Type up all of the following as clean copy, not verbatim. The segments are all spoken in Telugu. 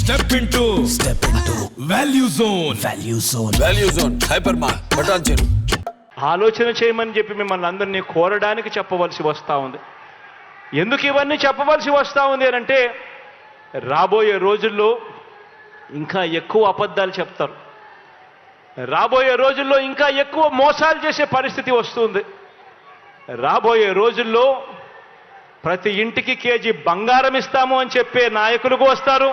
Step into value zone. Value zone hyper mart బటాన్ చెరు. ఆలోచన చేయమని చెప్పి మిమ్మల్ని అందరినీ కోరడానికి చెప్పవలసి వస్తూ ఉంది. ఎందుకు ఇవన్నీ చెప్పవలసి వస్తూ ఉంది అంటే రాబోయే రోజుల్లో ఇంకా ఎక్కువ అబద్ధాలు చెప్తారు. రాబోయే రోజుల్లో ఇంకా ఎక్కువ మోసాలు చేసే పరిస్థితి వస్తుంది. రాబోయే రోజుల్లో ప్రతి ఇంటికి కేజీ బంగారం ఇస్తాము అని చెప్పే నాయకులకు వస్తారు.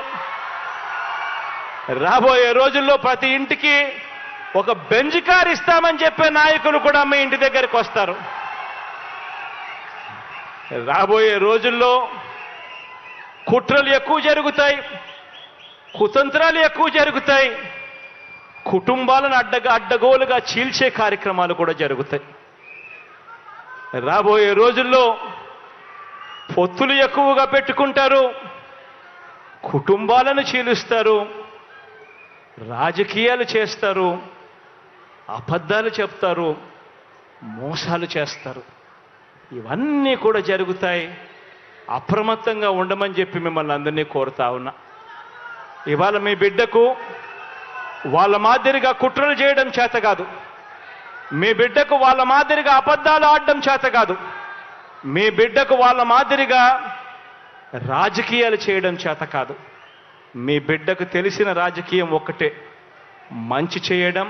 రాబోయే రోజుల్లో ప్రతి ఇంటికి ఒక బెంజ్ కార్ ఇస్తామని చెప్పే నాయకులు కూడా మీ ఇంటి దగ్గరికి వస్తారు. రాబోయే రోజుల్లో కుట్రలు ఎక్కువ జరుగుతాయి, కుతంత్రాలు ఎక్కువ జరుగుతాయి, కుటుంబాలను అడ్డగోలుగా చీల్చే కార్యక్రమాలు కూడా జరుగుతాయి. రాబోయే రోజుల్లో పొత్తులు ఎక్కువగా పెట్టుకుంటారు, కుటుంబాలను చీలుస్తారు, రాజకీయాలు చేస్తారు, అబద్ధాలు చెప్తారు, మోసాలు చేస్తారు. ఇవన్నీ కూడా జరుగుతాయి. అప్రమత్తంగా ఉండమని చెప్పి మిమ్మల్ని అందరినీ కోరుతా ఉన్నా. ఇవాళ మీ బిడ్డకు వాళ్ళ మాదిరిగా కుట్రలు చేయడం చేత కాదు, మీ బిడ్డకు వాళ్ళ మాదిరిగా అబద్ధాలు ఆడడం చేత కాదు, మీ బిడ్డకు వాళ్ళ మాదిరిగా రాజకీయాలు చేయడం చేత కాదు. మీ బిడ్డకు తెలిసిన రాజకీయం ఒక్కటే, మంచి చేయడం,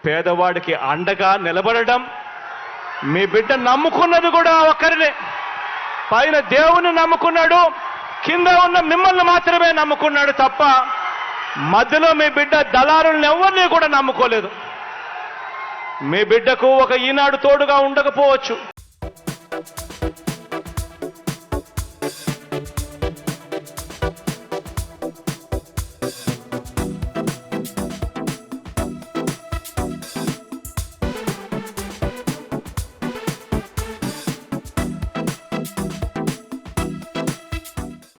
పేదవాడికి అండగా నిలబడడం. మీ బిడ్డ నమ్ముకున్నది కూడా ఒక్కరినే, పైన దేవుని నమ్ముకున్నాడు, కింద ఉన్న మిమ్మల్ని మాత్రమే నమ్ముకున్నాడు తప్ప మధ్యలో మీ బిడ్డ దళారులను ఎవరిని కూడా నమ్ముకోలేదు. మీ బిడ్డకు ఒక ఈనాడు తోడుగా ఉండకపోవచ్చు,